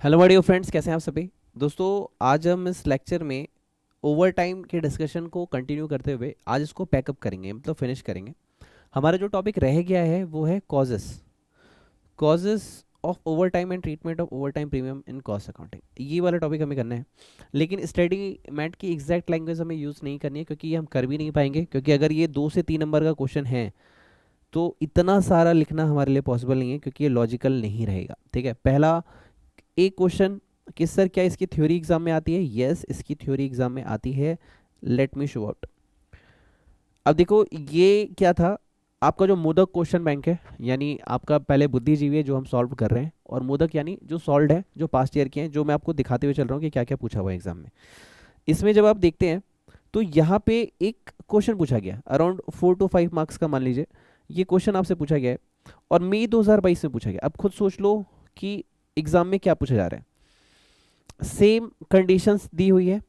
Hello my dear friends, कैसे हैं आप सभी दोस्तों। आज हम इस लेक्चर में ओवर टाइम के डिस्कशन को कंटिन्यू करते हुए आज इसको पैकअप करेंगे, मतलब फिनिश करेंगे। हमारा जो टॉपिक रह गया है वो है causes causes of over time and treatment of over time premium in cost accounting. ये वाला टॉपिक हमें करना है, लेकिन स्टडी मैट की एग्जैक्ट लैंग्वेज हमें यूज़ नहीं करनी है, क्योंकि ये हम कर भी नहीं पाएंगे। क्योंकि अगर ये 2 से 3 नंबर का क्वेश्चन है तो इतना सारा लिखना हमारे लिए पॉसिबल नहीं है, क्योंकि ये लॉजिकल नहीं रहेगा। ठीक है, पहला एक क्वेश्चन कि सर क्या इसकी थ्योरी एग्जाम में आती है। यस, इसकी थ्योरी एग्जाम में आती है। Let me show out. अब देखो ये क्या था, आपका जो मोदक क्वेश्चन बैंक है, यानी आपका पहले बुद्धिजीवी है जो हम सॉल्व कर रहे हैं, और मोदक यानी जो सॉल्व है, जो पास्ट ईयर के हैं, जो मैं आपको दिखाते हुए चल रहा हूँ कि क्या क्या पूछा हुआ है एग्जाम में। इसमें जब आप देखते हैं तो यहाँ पे एक क्वेश्चन पूछा गया अराउंड 4 to 5 मार्क्स का, मान लीजिए ये क्वेश्चन आपसे पूछा गया है और मई 2022 में पूछा गया। अब खुद सोच लो कि एग्जाम में क्या पूछा जा रहा है। सेम कंडीशंस दी हुई है,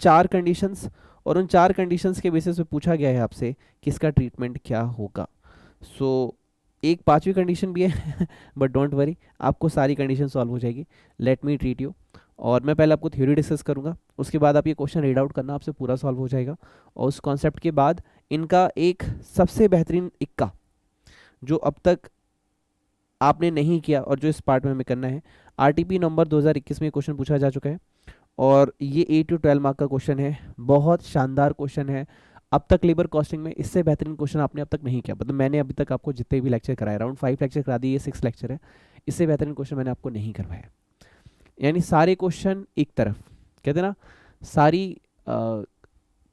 4 कंडीशंस, और उन 4 कंडीशंस के बेसिस पे पूछा गया है आपसे कि इसका ट्रीटमेंट क्या होगा। सो एक 5वीं कंडीशन भी है बट डोंट वरी, आपको सारी कंडीशन सॉल्व हो जाएगी। Let me treat you. और मैं पहले आपको थ्योरी डिस्कस करूंगा, उसके बाद आप ये क्वेश्चन रीड आउट करना, आपसे पूरा सॉल्व हो जाएगा। और उस कॉन्सेप्ट के बाद इनका एक सबसे बेहतरीन इक्का जो अब तक आपने नहीं किया और जो इस पार्ट में हमें करना है, आरटीपी नंबर 2021 में क्वेश्चन पूछा जा चुका है, और ये 8 to 12 मार्क का क्वेश्चन है। बहुत शानदार क्वेश्चन है। अब तक लेबर कॉस्टिंग में इससे बेहतरीन क्वेश्चन आपने अब तक नहीं किया, मतलब मैंने अभी तक आपको जितने भी लेक्चर कराए, अराउंड 5 लेक्चर करा दिए, ये 6 लेक्चर है, इससे बेहतरीन क्वेश्चन मैंने आपको नहीं करवाया। यानी सारे क्वेश्चन एक तरफ, कहते ना, सारी अ,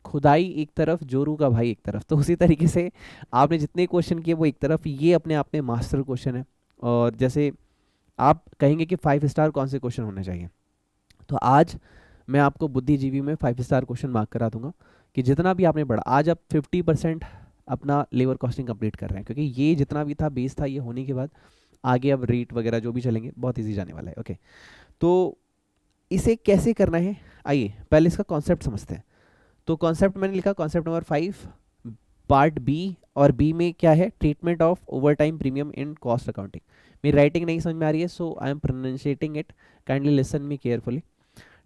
खुदाई एक तरफ, जोरू का भाई एक तरफ, तो उसी तरीके से आपने जितने क्वेश्चन किए वो एक तरफ, ये अपने आप में मास्टर क्वेश्चन है। और जैसे आप कहेंगे कि 5 स्टार कौन से क्वेश्चन होने चाहिए, तो आज मैं आपको बुद्धिजीवी में 5 स्टार क्वेश्चन मार्क करा दूंगा कि जितना भी आपने पढ़ा, आज आप 50% अपना लेबर कॉस्टिंग कंप्लीट कर रहे हैं, क्योंकि ये जितना भी था बेस था, ये होने के बाद आगे अब रेट वगैरह जो भी चलेंगे बहुत इजी जाने वाला है। ओके, तो इसे कैसे करना है, आइए पहले इसका कॉन्सेप्ट समझते हैं। तो कॉन्सेप्ट मैंने लिखा, कॉन्सेप्ट नंबर 5, पार्ट बी, और बी में क्या है, treatment of over time premium in cost accounting. मेरी राइटिंग नहीं समझ में आ रही है, so I am pronounciating it, kindly listen me carefully.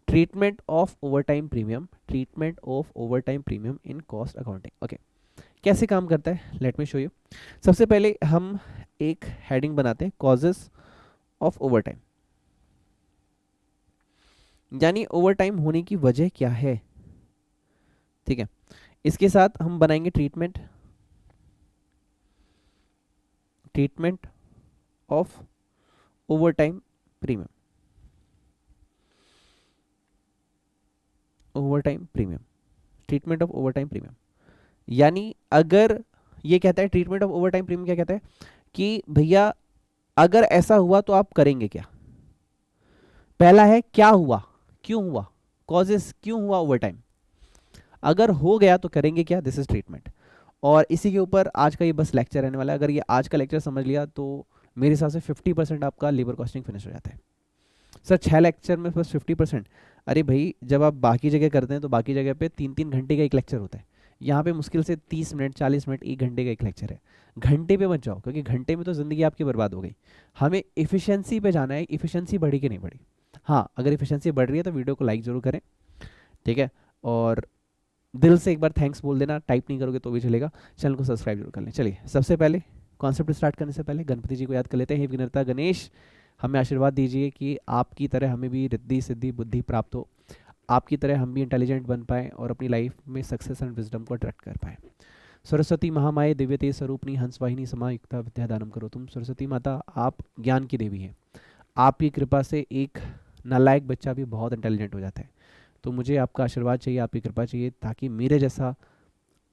Treatment of over time premium, treatment of over time premium in cost accounting. Okay, कैसे काम करता है, लेट मी शो यू। सबसे पहले हम एक हेडिंग बनाते हैं, कॉजेस ऑफ ओवर टाइम, यानी ओवर टाइम होने की वजह क्या है। ठीक है, इसके साथ हम बनाएंगे treatment, treatment of over time premium, over time premium, treatment of over time premium. यानी अगर ये कहता है treatment of over time premium, क्या कहता है कि भैया अगर ऐसा हुआ तो आप करेंगे क्या। पहला है क्या हुआ, क्यों हुआ, कॉजेस क्यों हुआ ओवर टाइम, अगर हो गया तो करेंगे क्या, दिस इज ट्रीटमेंट। और इसी के ऊपर आज का ये बस लेक्चर रहने वाला है। अगर ये आज का लेक्चर समझ लिया तो मेरे हिसाब से 50% आपका लेबर कॉस्टिंग फिनिश हो जाता है। सर 6 लेक्चर में बस 50%? अरे भाई, जब आप बाकी जगह करते हैं तो बाकी जगह पे 3-3 घंटे का एक लेक्चर होता है, यहाँ पे मुश्किल से 30 मिनट, 40 मिनट, 1 घंटे का एक लेक्चर है। घंटे पे मत जाओ, क्योंकि घंटे में तो ज़िंदगी आपकी बर्बाद हो गई। हमें इफिशियंसी पे जाना है, इफिशियंसी बढ़ी कि नहीं बढ़ी। हाँ, अगर इफिशियंसी बढ़ रही है तो वीडियो को लाइक जरूर करें। ठीक है, और दिल से एक बार थैंक्स बोल देना, टाइप नहीं करोगे तो भी चलेगा। चैनल को सब्सक्राइब जरूर कर लें। चलिए, सबसे पहले कॉन्सेप्ट स्टार्ट करने से पहले गणपति जी को याद कर लेते हैं। हे विघ्नहर्ता गणेश, हमें आशीर्वाद दीजिए कि आपकी तरह हमें भी रिद्धि सिद्धि बुद्धि प्राप्त हो, आपकी तरह हम भी इंटेलिजेंट बन पाएँ और अपनी लाइफ में सक्सेस एंड विजडम को अट्रैक्ट कर पाएँ। सरस्वती महामाये दिव्य तेज स्वरूपनी हंस वाहिनी समायुक्ता विद्या दानम करो तुम। सरस्वती माता, आप ज्ञान की देवी हैं, आपकी कृपा से एक नालायक बच्चा भी बहुत इंटेलिजेंट हो जाता है। तो मुझे आपका आशीर्वाद चाहिए, आपकी कृपा चाहिए, ताकि मेरे जैसा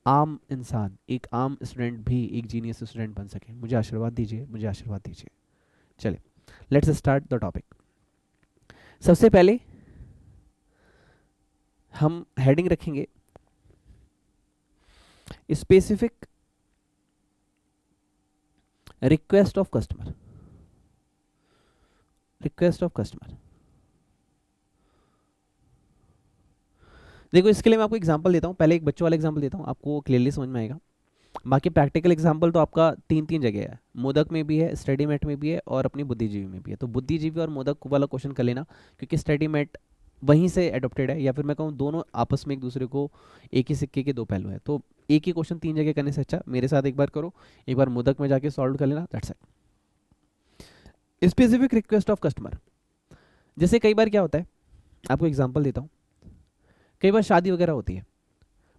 आम इंसान, एक आम स्टूडेंट भी एक जीनियस स्टूडेंट बन सके। मुझे आशीर्वाद दीजिए, मुझे आशीर्वाद दीजिए। चलिए, लेट्स स्टार्ट द टॉपिक। सबसे पहले हम हेडिंग रखेंगे specific request of customer, request of customer. देखो, इसके लिए मैं आपको एग्जांपल देता हूं, पहले एक बच्चों वाला एग्जांपल देता हूं, आपको क्लियरली समझ में आएगा। बाकी प्रैक्टिकल एग्जाम्पल तो आपका तीन तीन जगह है, मोदक में भी है, स्टडी मैट में भी है, और अपनी बुद्धिजीवी में भी है। तो बुद्धिजीवी और मोदक वाला क्वेश्चन कर लेना, क्योंकि स्टडी मैट वहीं से एडोप्टेड है, या फिर मैं कहूँ दोनों आपस में एक दूसरे को, एक ही सिक्के के दो पहलू हैं। तो एक ही क्वेश्चन तीन जगह करने से अच्छा मेरे साथ एक बार करो, एक बार मोदक में जाके सॉल्व कर लेना, that's it. Specific request of customer, जैसे कई बार क्या होता है, आपको एग्जांपल देता हूँ। कई बार शादी वगैरह होती है,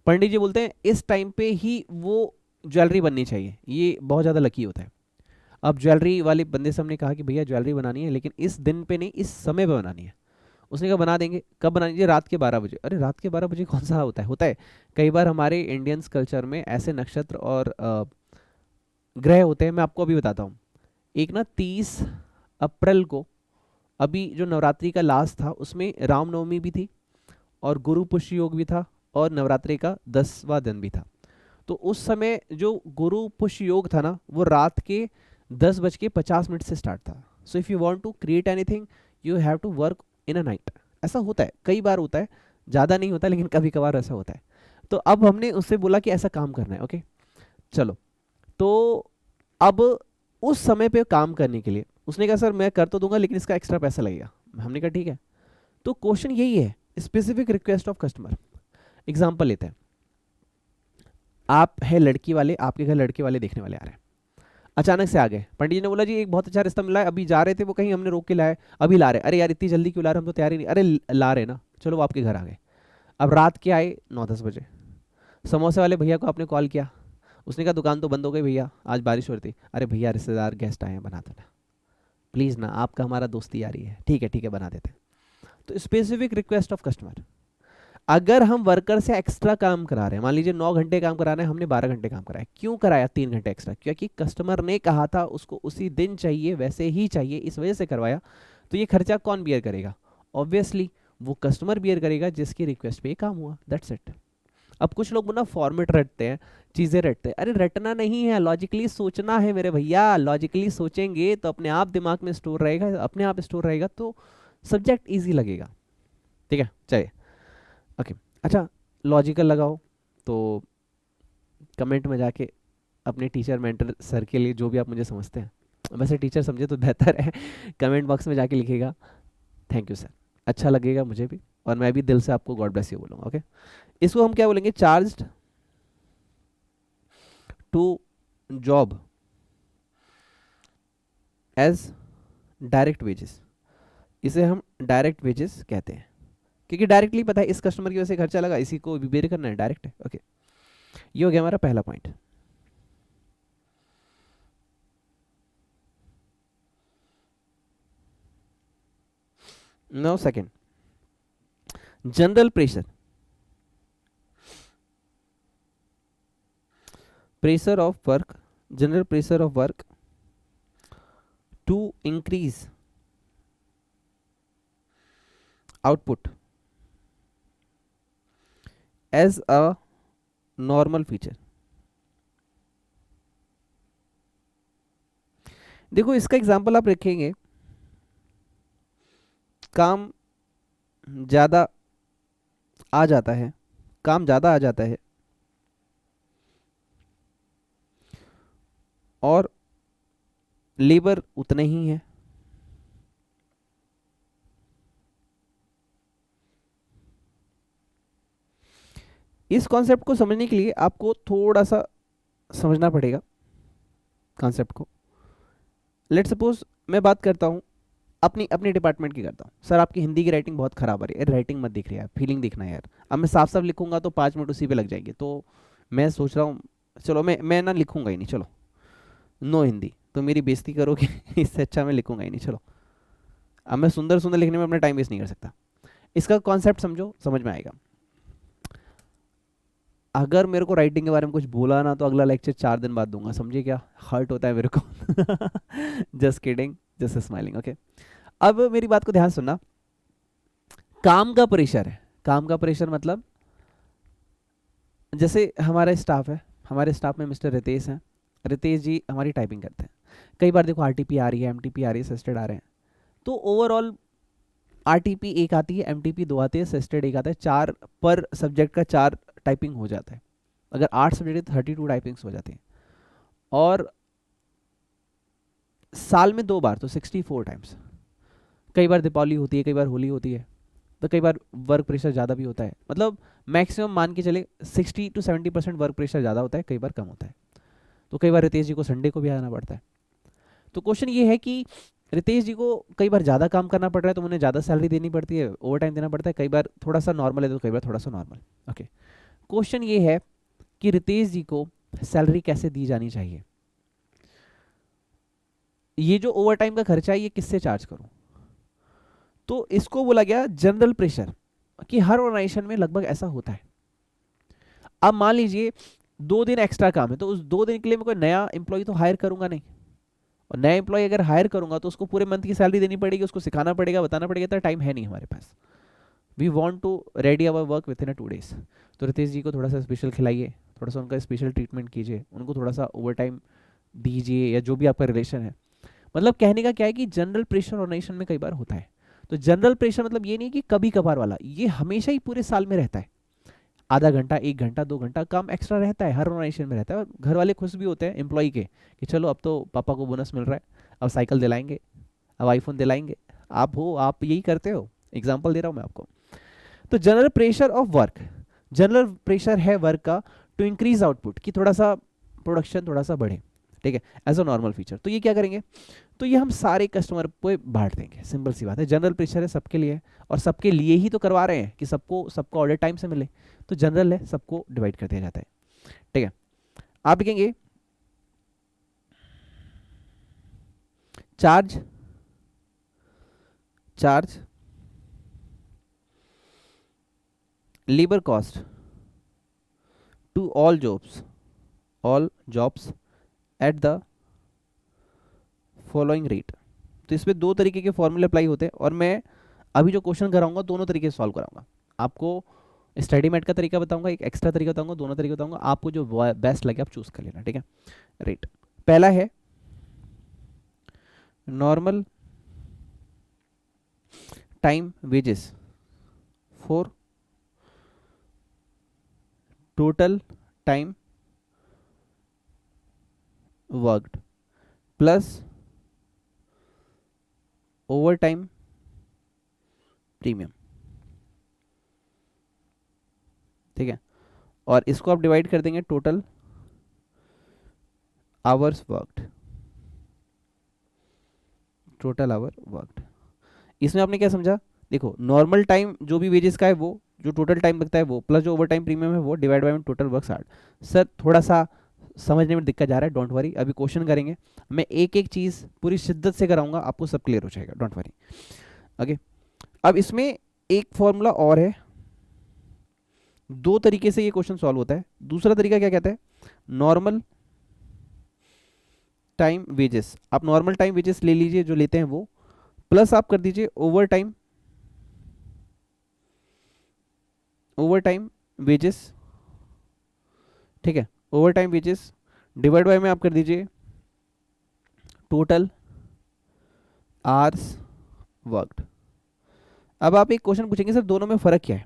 पंडित जी बोलते हैं इस टाइम पे ही वो ज्वेलरी बननी चाहिए, ये बहुत ज़्यादा लकी होता है। अब ज्वेलरी वाले बंदे से हमने कहा कि भैया ज्वेलरी बनानी है, लेकिन इस दिन पे नहीं, इस समय पे बनानी है। उसने कहा बना देंगे, कब बनानी है? रात के 12 बजे। अरे रात के 12 बजे कौन सा होता है कई बार हमारे इंडियंस कल्चर में ऐसे नक्षत्र और ग्रह होते हैं, मैं आपको अभी बताता हूँ। एक ना 30 अप्रैल को, अभी जो नवरात्रि का लास्ट था उसमें रामनवमी भी थी, और गुरु पुष्य योग भी था, और नवरात्रि का 10वां दिन भी था। तो उस समय जो गुरु पुष्य योग था ना, वो रात के 10:50 से स्टार्ट था। So if you want to create anything, you have to work in a night. ऐसा होता है, कई बार होता है, ज़्यादा नहीं होता, लेकिन कभी कभार ऐसा होता है। तो अब हमने उससे बोला कि ऐसा काम करना है, ओके चलो। तो अब उस समय पे काम करने के लिए उसने कहा सर मैं कर तो दूंगा, लेकिन इसका एक्स्ट्रा पैसा लगेगा। हमने कहा ठीक है। तो क्वेश्चन यही है, specific request of customer. Example लेते हैं, आप है लड़की वाले, आपके घर लड़के वाले देखने वाले आ रहे हैं, अचानक से आ गए। पंडित जी ने बोला जी एक बहुत अच्छा रिश्ता मिला है, अभी जा रहे थे वो कहीं, हमने रोक के लाए, अभी ला रहे। अरे यार इतनी जल्दी क्यों ला रहे, हम तो तैयार ही नहीं। अरे ला रहे ना, चलो वो आपके घर आ गए। अब रात के आए 9-10 बजे, समोसे वाले भैया को आपने कॉल किया, उसने कहा दुकान तो बंद हो गई भैया, आज बारिश हो रही थी। अरे भैया रिश्तेदार गेस्ट आए हैं, बना देना प्लीज़ ना, आपका हमारा दोस्ती आ रही है, ठीक है बना देते हैं। तो स्पेसिफिक रिक्वेस्ट ऑफ कस्टमर। अगर हम वर्कर से एक्स्ट्रा काम करा रहे हैं, मान लीजिए 9 घंटे काम करा रहे हैं, हमने 12 घंटे काम कराया, क्यों कराया 3 घंटे एक्स्ट्रा? क्योंकि कस्टमर ने कहा था उसको उसी दिन चाहिए, वैसे ही चाहिए, इस वजह से करवाया। तो ये खर्चा कौन बियर करेगा? ऑब्वियसली वो कस्टमर बियर करेगा जिसकी रिक्वेस्ट पे ये काम हुआ, दैट्स इट। अब कुछ लोग ना फॉर्मेट रटते हैं, चीज़ें रटते हैं। अरे रटना नहीं है, लॉजिकली सोचना है मेरे भैया। लॉजिकली सोचेंगे तो अपने आप दिमाग में स्टोर रहेगा, अपने आप स्टोर रहेगा तो सब्जेक्ट ईजी लगेगा। ठीक है चलिए, ओके अच्छा, लॉजिकल लगाओ तो कमेंट में जाके अपने टीचर मेंटर सर के लिए जो भी आप मुझे समझते हैं, वैसे टीचर समझे तो बेहतर है, कमेंट बॉक्स में जाके लिखेगा थैंक यू सर, अच्छा लगेगा मुझे भी, और मैं भी दिल से आपको गॉड ब्लेस यू बोलूँगा। ओके, इसको हम क्या बोलेंगे? Charged to job as direct wages, इसे हम डायरेक्ट वेजेस कहते हैं, क्योंकि डायरेक्टली पता है इस कस्टमर की वजह से खर्चा लगा, इसी को बेर करना है, डायरेक्ट है। ओके, ये हो गया हमारा पहला point. Now second, general pressure, pressure of work, general pressure of work to increase output as a normal feature। देखो इसका एग्जांपल आप रखेंगे, काम ज़्यादा आ जाता है, काम ज़्यादा आ जाता है और लेबर उतने ही है। इस कॉन्सेप्ट को समझने के लिए आपको थोड़ा सा समझना पड़ेगा कॉन्सेप्ट को। लेट सपोज मैं बात करता हूँ अपनी अपनी डिपार्टमेंट की करता हूँ, सर आपकी हिंदी की राइटिंग बहुत खराब आ रही है। राइटिंग मत दिख रही है, फीलिंग दिखना है यार। अब मैं साफ साफ लिखूंगा तो 5 मिनट उसी पे लग जाएंगे, तो मैं सोच रहा हूँ चलो मैं ना लिखूंगा ही नहीं, चलो नो हिंदी, तो मेरी बेइज्जती करोगे इससे अच्छा मैं लिखूंगा ही नहीं, चलो। अब मैं सुंदर सुंदर लिखने में अपना टाइम वेस्ट नहीं कर सकता। इसका कॉन्सेप्ट समझो, समझ में आएगा। अगर मेरे को राइटिंग के बारे में कुछ बोला ना, तो अगला लेक्चर 4 दिन बाद दूंगा, समझिए क्या हर्ट होता है मेरे को just kidding, just smiling. Okay, अब मेरी बात को ध्यान सुनना। काम का प्रेशर है, काम का प्रेशर मतलब जैसे हमारा स्टाफ है, हमारे स्टाफ में मिस्टर रितेश हैं, रितेश जी हमारी टाइपिंग करते हैं। कई बार देखो आरटीपी आ रही है, एमटीपी आ रही है, सस्टेड आ रहे हैं, तो ओवरऑल आरटीपी एक आती है, एमटीपी 2 आती है, सस्टेड एक आता है, 4 पर सब्जेक्ट का 4 टाइपिंग हो जाता है। अगर 8 सब्जेक्ट 32 टाइपिंग्स हो जाती हैं, और साल में 2 बार तो 64 टाइम्स। कई बार दीपावली होती है, कई बार होली होती है, तो कई बार वर्क प्रेशर ज़्यादा भी होता है। मतलब मैक्सिमम मान के चले 60 to 70% वर्क प्रेशर ज़्यादा होता है, कई बार कम होता है। तो कई बार रितेश जी को संडे को भी आना पड़ता है। तो क्वेश्चन ये है कि रितेश जी को कई बार ज़्यादा काम करना पड़ रहा है तो उन्हें ज़्यादा सैलरी देनी पड़ती है, ओवर टाइम देना पड़ता है। कई बार थोड़ा सा नॉर्मल है तो कई बार थोड़ा सा नॉर्मल। ओके, क्वेश्चन ये है कि रितेश जी को सैलरी कैसे दी जानी चाहिए। ये जो ओवर टाइम का खर्चा है ये किससे चार्ज करूं? तो इसको बोला गया जनरल प्रेशर, कि हर ऑर्गेनाइजेशन में लगभग ऐसा होता है। अब मान लीजिए 2 दिन एक्स्ट्रा काम है, तो उस 2 दिन के लिए मैं कोई नया एम्प्लॉय तो हायर करूंगा नहीं, और नया एम्प्लॉय अगर हायर करूंगा तो उसको पूरे मंथ की सैलरी देनी पड़ेगी, उसको सिखाना पड़ेगा, बताना पड़ेगा, तो टाइम है नहीं हमारे पास। We want to ready our work within 2 days। तो रितेश जी को थोड़ा सा स्पेशल खिलाइए, थोड़ा सा उनका स्पेशल ट्रीटमेंट कीजिए, उनको थोड़ा सा ओवर टाइम दीजिए, या जो भी आपका रिलेशन है। मतलब कहने का क्या है कि जनरल प्रेशर ऑर्गेनाइजेशन में कई बार होता है। तो जनरल प्रेशर मतलब ये नहीं कि कभी कभार वाला, ये हमेशा ही पूरे साल में रहता है। आधा घंटा, 1 घंटा, 2 घंटा काम एक्स्ट्रा रहता है, हर ऑर्गेनाइजेशन में रहता है। और घर वाले खुश भी होते हैं एम्प्लॉय के कि चलो अब तो पापा को बोनस मिल रहा है, अब साइकिल दिलाएंगे, अब आईफोन दिलाएंगे। आप यही करते हो, एग्जाम्पल दे रहा हूँ मैं आपको। तो general pressure of work, general pressure है वर्क का टू इंक्रीज आउटपुट, कि थोड़ा सा प्रोडक्शन थोड़ा सा बढ़े, ठीक है, एज अ नॉर्मल फीचर। तो ये क्या करेंगे, तो ये हम सारे कस्टमर पे बांट देंगे। सिंपल सी बात है, जनरल प्रेशर है सबके लिए, और सबके लिए ही तो करवा रहे हैं कि सबको ऑर्डर टाइम से मिले। तो जनरल है, सबको डिवाइड कर दिया जाता है, ठीक है। आप लिखेंगे charge, charge labour cost to all jobs at the following rate. तो इसमें 2 तरीके के फॉर्मूले अप्लाई होते हैं, और मैं अभी जो क्वेश्चन कराऊंगा दोनों तरीके से सॉल्व कराऊंगा। आपको स्टडी मेट का तरीका बताऊंगा, एक एक्स्ट्रा तरीका बताऊंगा, दोनों तरीके बताऊंगा, आपको जो बेस्ट लगे आप चूज कर लेना, ठीक है। रेट पहला है normal time wages for total time worked plus over time premium, ठीक है। और इसको आप डिवाइड कर देंगे total hours worked, total hour worked. इसमें आपने क्या समझा, देखो नॉर्मल टाइम जो भी वेजेस का है वो, जो टोटल टाइम लगता है वो, प्लस जो ओवर टाइम प्रीमियम है वो, divide by total work hours. Sir थोड़ा सा समझने में दिक्कत जा रहा है, डोंट वरी, अभी क्वेश्चन करेंगे, मैं एक एक चीज़ पूरी शिद्दत से कराऊंगा, आपको सब क्लियर हो जाएगा, डोंट वरी। ओके, अब इसमें एक फॉर्मूला और है, 2 तरीके से ये क्वेश्चन सॉल्व होता है। दूसरा तरीका क्या कहता है, नॉर्मल टाइम वेजेस। आप नॉर्मल टाइम वेजेस ले लीजिए जो लेते हैं वो, प्लस आप कर दीजिए ओवर टाइम वेजेस, ठीक है, over time wages divide by में आप कर दीजिए टोटल आवर्स वर्कड। अब आप एक क्वेश्चन पूछेंगे सर दोनों में फ़र्क क्या है,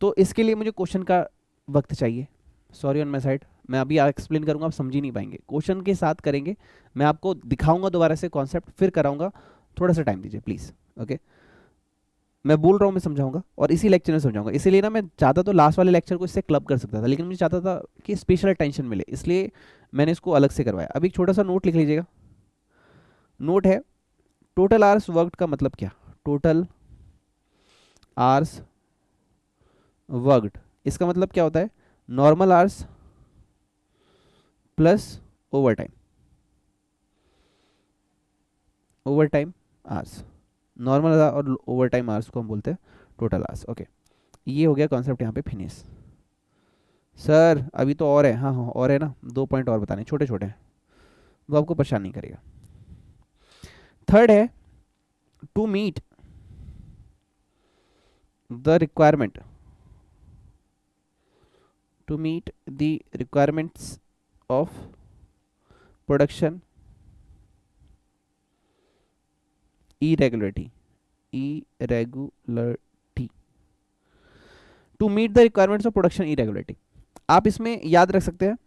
तो इसके लिए मुझे क्वेश्चन का वक्त चाहिए, सॉरी ऑन माई साइड, मैं अभी एक्सप्लेन करूंगा, आप समझ ही नहीं पाएंगे, क्वेश्चन के साथ करेंगे, मैं आपको दिखाऊंगा दोबारा से कॉन्सेप्ट, फिर कराऊंगा, थोड़ा सा टाइम दीजिए प्लीज़। ओके, मैं बोल रहा हूँ, मैं समझाऊंगा, और इसी लेक्चर में समझाऊंगा। इसीलिए ना मैं चाहता तो लास्ट वाले लेक्चर को इससे क्लब कर सकता था, लेकिन मुझे चाहता था कि स्पेशल अटेंशन मिले, इसलिए मैंने इसको अलग से करवाया। अब एक छोटा सा नोट लिख लीजिएगा, नोट है टोटल आवर्स वर्कड का मतलब क्या, टोटल आवर्स वर्कड, इसका मतलब क्या होता है, normal hours plus over time, over time hours, normal और ओवर टाइम आवर्स को हम बोलते हैं टोटल आवर्स। ओके, ये हो गया कॉन्सेप्ट यहाँ पे फिनिश। सर अभी तो और है, हाँ हाँ और है ना, 2 पॉइंट और बताने, छोटे छोटे हैं, वो आपको परेशान नहीं करेगा। थर्ड है to meet the requirement, to meet the requirements of production irregularity, irregularity, to meet the requirements of production irregularity। आप इसमें याद रख सकते हैं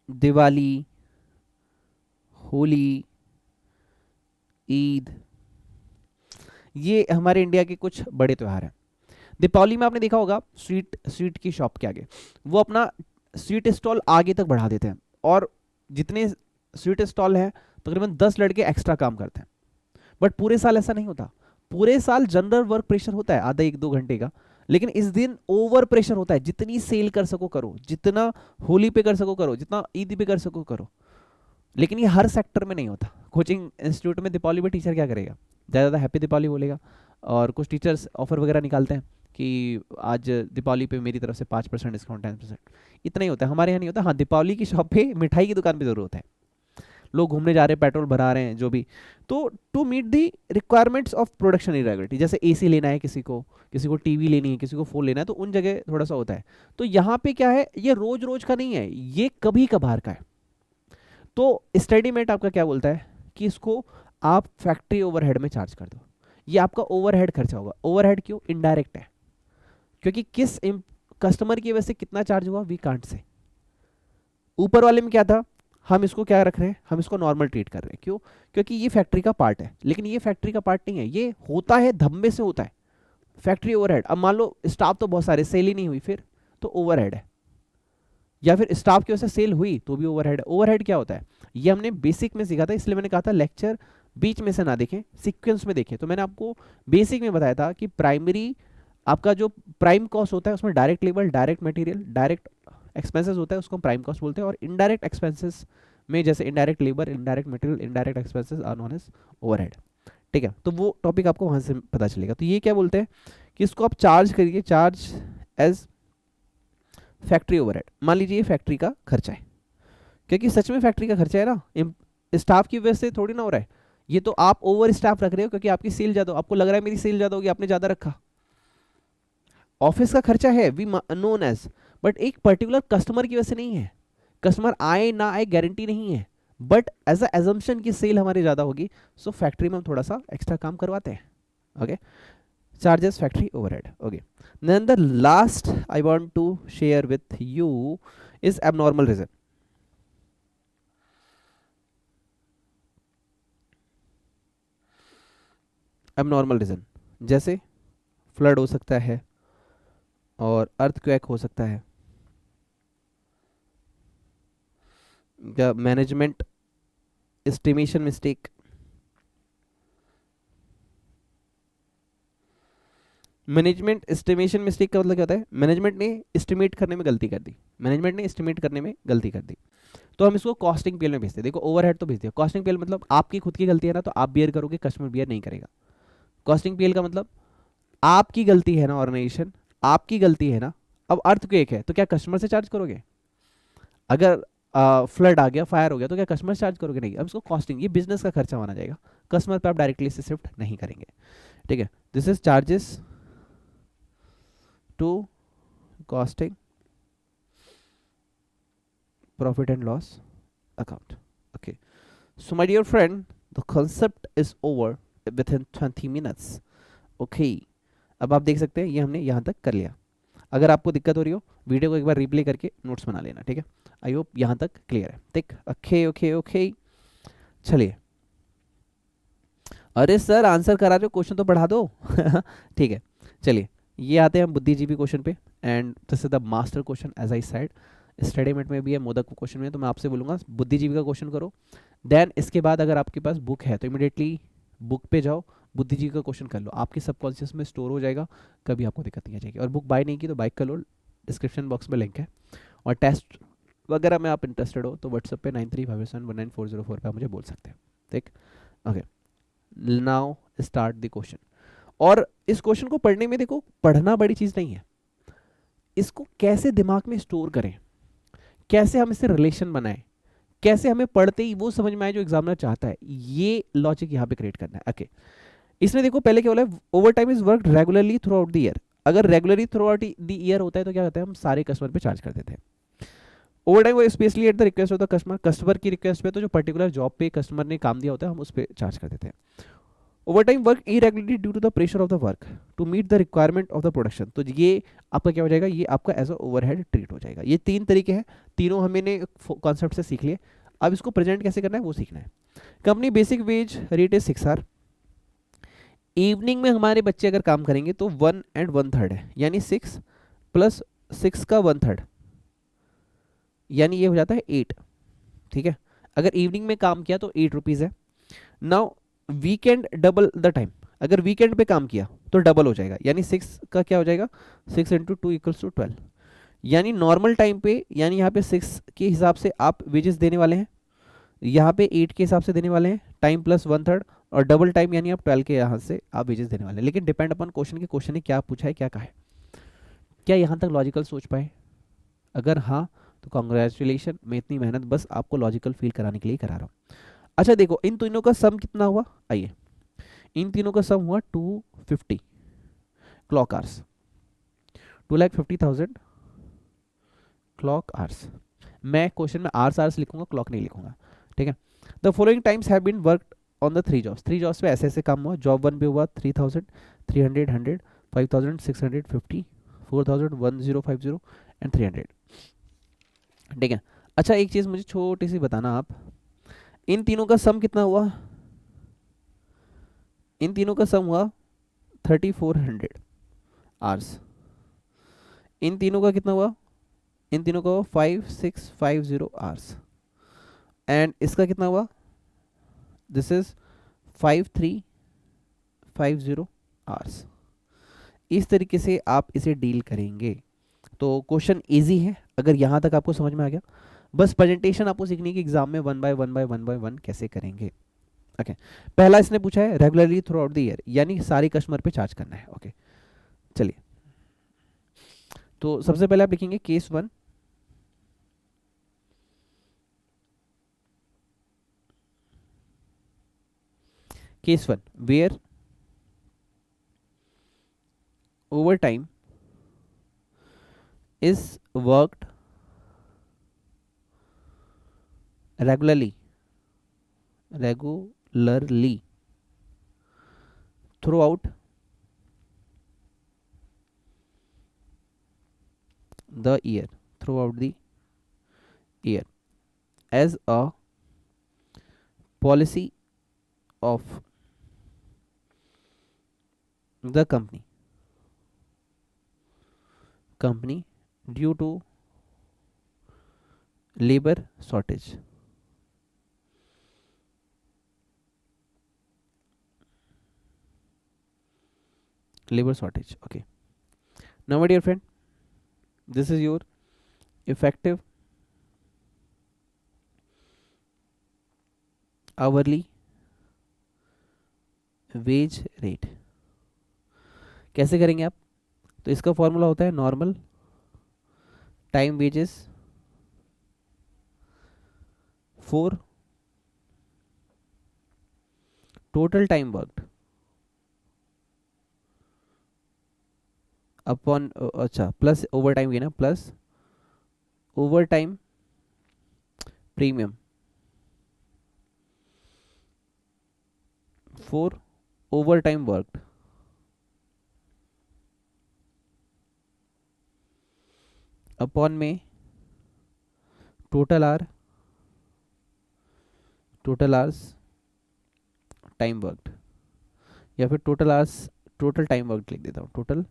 दिवाली, होली, ईद, ये हमारे इंडिया के कुछ बड़े त्योहार हैं। दीपावली में आपने देखा होगा स्वीट स्वीट की शॉप के आगे वो अपना स्वीट स्टॉल आगे तक बढ़ा देते हैं, और जितने स्वीट स्टॉल हैं तकरीबन 10 लड़के एक्स्ट्रा काम करते हैं। बट पूरे साल ऐसा नहीं होता, पूरे साल जनरल वर्क प्रेशर होता है आधा 1-2 घंटे का, लेकिन इस दिन ओवर प्रेशर होता है, जितनी सेल कर सको करो, जितना होली पे कर सको करो, जितना ईद पे कर सको करो। लेकिन ये हर सेक्टर में नहीं होता। कोचिंग इंस्टीट्यूट में दीपावली पे टीचर क्या करेगा, ज़्यादा हैप्पी दीपावली बोलेगा, और कुछ टीचर्स ऑफर वगैरह निकालते हैं कि आज दीपावली पे मेरी तरफ से 5% डिस्काउंट, 10%, इतना ही होता है। हमारे यहाँ नहीं होता। हाँ, दीपावली की शॉप पे मिठाई की दुकान पे जरूर होता है, लोग घूमने जा रहे हैं, पेट्रोल भरा रहे हैं, जो भी। तो to meet the requirements of production irregularity, जैसे एसी लेना है किसी को टीवी लेनी है, किसी को फोन लेना है, तो उन जगह थोड़ा सा होता है। तो यहाँ पे क्या है, ये रोज रोज का नहीं है, ये कभी कभार का है। तो स्टडीमेट आपका क्या बोलता है कि इसको आप फैक्ट्री ओवरहेड में चार्ज कर दो, ये आपका ओवरहेड खर्चा होगा। ओवरहेड क्यों? इनडायरेक्ट है, क्योंकि किस कस्टमर की वजह से कितना चार्ज हुआ वी कांट से। ऊपर वाले में क्या था, हम इसको क्या रख रहे हैं, हम इसको नॉर्मल ट्रीट कर रहे हैं। क्यों? क्योंकि ये फैक्ट्री का पार्ट है, लेकिन ये फैक्ट्री का पार्ट नहीं है, ये होता है धब्बे से होता है फैक्ट्री ओवरहेड। अब मान लो स्टाफ तो बहुत सारे, सेल ही नहीं हुई, फिर तो ओवरहेड है। या फिर स्टाफ की वजह से सेल हुई तो भी ओवरहेड है। ओवरहेड क्या होता है, ये हमने बेसिक में सीखा था, इसलिए मैंने कहा था लेक्चर बीच में से ना देखें, सीक्वेंस में देखें। तो मैंने आपको बेसिक में बताया था कि प्राइमरी आपका जो प्राइम कॉस्ट होता है उसमें direct labour, direct material, direct expenses होता है, उसको हम प्राइम कॉस्ट बोलते हैं। और इनडायरेक्ट एक्सपेंसेस में जैसे indirect labour, indirect material, indirect expenses are known as overhead. ठीक है, तो वो टॉपिक आपको वहां से पता चलेगा। तो ये क्या बोलते हैं कि इसको आप चार्ज करिए, चार्ज एज फैक्ट्री ओवरहेड। मान लीजिए ये फैक्ट्री का खर्चा है, क्योंकि सच में फैक्ट्री का खर्चा है ना, स्टाफ की वजह से थोड़ी ना हो रहा है। ये तो आप ओवर स्टाफ रख रहे हो क्योंकि आपकी सेल ज्यादा, आपको लग रहा है मेरी सेल ज्यादा होगी, आपने ज्यादा रखा। ऑफिस का खर्चा है वी नोन एज, बट एक पर्टिकुलर कस्टमर की वजह से नहीं है। कस्टमर आए ना आए गारंटी नहीं है, बट एज अ एजम्पशन की सेल हमारी ज्यादा होगी, सो फैक्ट्री में हम थोड़ा सा एक्स्ट्रा काम करवाते हैं। Okay, charges factory overhead. Okay, then the last I want to share with you is abnormal reason. abnormal reason जैसे फ्लड हो सकता है और अर्थक्वेक हो सकता है, या management estimation mistake. Management estimation mistake का मतलब क्या होता है, मैनेजमेंट ने एस्टिमेट करने में गलती कर दी, मैनेजमेंट ने एस्टिमेट करने में गलती कर दी, तो हम इसको कॉस्टिंग पीएल में भेजते हैं। देखो ओवरहेड तो भेज दिया, कॉस्टिंग पीएल मतलब आपकी खुद की गलती है ना, तो आप बियर करोगे, कस्टमर बियर नहीं करेगा। कॉस्टिंग पीएल का मतलब आपकी गलती है ना, ऑर्गेनाइजेशन आपकी गलती है ना, अब अर्थक्वेक है तो क्या कस्टमर से चार्ज करोगे? अगर फ्लड आ गया, फायर हो गया, तो क्या कस्टमर से चार्ज करोगे? नहीं। अब इसको कॉस्टिंग, ये बिजनेस का खर्चा माना जाएगा, कस्टमर पे आप डायरेक्टली से शिफ्ट नहीं करेंगे। ठीक है, this is charges to costing profit and loss account. Okay, so my dear friend, the concept is over within 20 minutes. Okay, अब आप देख सकते हैं ये हमने यहाँ तक कर लिया। अगर आपको दिक्कत हो रही हो, वीडियो को एक बार रिप्ले करके नोट्स बना लेना। ठीक है, आई होप यहाँ तक क्लियर है। ठीक, ओके ओके ओके, चलिए। अरे सर आंसर करा रहे हो, क्वेश्चन तो पढ़ा दो। ठीक है, चलिए ये आते हैं हम बुद्धिजीवी क्वेश्चन पे, and this is the master question as I said. Studymate में भी है, मोदक क्वेश्चन में, तो मैं आपसे बोलूँगा बुद्धिजीवी का क्वेश्चन करो। देन इसके बाद अगर आपके पास बुक है तो इमीडिएटली बुक पे जाओ, बुद्धिजीवी का क्वेश्चन कर लो, आपके सबकॉन्शियस में स्टोर हो जाएगा, कभी आपको दिक्कत नहीं आ जाएगी। और बुक बाय नहीं की तो बाय कर लो, डिस्क्रिप्शन बॉक्स में लिंक है। और टेस्ट वगैरह में आप इंटरेस्टेड हो तो व्हाट्सएप पे 9357194004 पे आप मुझे बोल सकते हैं। ठीक, okay, now start the question. और इस क्वेश्चन को पढ़ने में देखो, पढ़ना बड़ी चीज नहीं है, इसको कैसे दिमाग में स्टोर करें, कैसे हम इससे रिलेशन बनाएं, कैसे हमें पढ़ते ही वो समझ में आए जो एग्जामिनर चाहता है, ये लॉजिक यहाँ पे क्रिएट करना है। ओके, इसमें देखो पहले क्या बोला है, over time is work regularly throughout the year. अगर regularly throughout the year होता है तो क्या होता है, हम सारे कस्टमर पे चार्ज कर देते हैं। ओवर टाइम वो specially at the request of the customer की रिक्वेस्ट पे, तो जो पर्टिकुलर जॉब पे कस्टमर ने काम दिया होता है हम उस पर चार्ज कर देते हैं। Over time work irregularly due to the pressure of the work to meet the requirement of the production, तो ये आपका क्या हो जाएगा, ये आपका एज अ ओवरहेड ट्रीट हो जाएगा। ये तीन तरीके हैं, तीनों हमने कॉन्सेप्ट से सीख लिए। अब इसको प्रेजेंट कैसे करना है वो सीखना है। Company basic wage rate is 6 hour. Evening में हमारे बच्चे अगर काम करेंगे तो 1 1/3 है, यानी 6 प्लस 6 का 1/3, यानी ये हो जाता है 8। ठीक है, अगर इवनिंग में काम किया तो 8 रुपीज़ है। Now weekend double the time, अगर वीकेंड पे काम किया तो डबल हो जाएगा, यानी 6 का क्या हो जाएगा, 6 × 2 = 12, यानी नॉर्मल टाइम पे, यानी यहाँ पे 6 के हिसाब से आप वेजेस देने वाले हैं, यहाँ पे 8 के हिसाब से देने वाले हैं, टाइम प्लस 1/3, और डबल टाइम यानी आप 12 के यहाँ से आप वेजेस देने वाले हैं। लेकिन डिपेंड अपॉन क्वेश्चन के, क्वेश्चन ने क्या पूछा है, क्या कहा है। क्या यहाँ तक लॉजिकल सोच पाए? अगर हाँ तो कॉन्ग्रेचुलेशन, मैं इतनी मेहनत बस आपको लॉजिकल फील कराने के लिए करा रहा हूँ। अच्छा देखो, इन तीनों का सम कितना हुआ, आइए, इन तीनों का सम हुआ 250 क्लॉक आवर्स, 2,50,000 क्लॉक आवर्स। मैं क्वेश्चन में आवर्स लिखूंगा, क्लॉक नहीं लिखूंगा, ठीक है। The following times have been worked on the 3 jobs, 3 jobs पे ऐसे ऐसे काम हुआ। जॉब 1 पे हुआ 3,000, 300, 100, 5,650, 4,000, 1050 एंड 300, ठीक है। अच्छा एक चीज़ मुझे छोटी सी बताना आप, इन तीनों का सम कितना हुआ, इन तीनों का सम हुआ 3,400 आवर्स। इन तीनों का कितना हुआ, इन तीनों का हुआ 5,650 आवर्स। एंड इसका कितना हुआ, दिस इज 5,350 आवर्स। इस तरीके से आप इसे डील करेंगे। तो क्वेश्चन इजी है अगर यहाँ तक आपको समझ में आ गया। बस प्रेजेंटेशन आपको सीखनी है कि एग्जाम में 1 बाय 1 कैसे करेंगे। ओके पहला इसने पूछा है regularly throughout the year, यानी सारे कस्टमर पे चार्ज करना है। ओके चलिए, तो सबसे पहले आप लिखेंगे case 1, case 1 where over time is worked regularly throughout the year as a policy of the company due to labor shortage. Okay, now my dear friend, this is your effective hourly wage rate। कैसे करेंगे आप, तो इसका formula होता है normal time wages for total time worked upon, अच्छा plus over time की ना, plus over time premium for over time worked upon में टोटल आवर्स टाइम वर्कड, या फिर टोटल टाइम वर्कड लिख देता हूँ, टोटल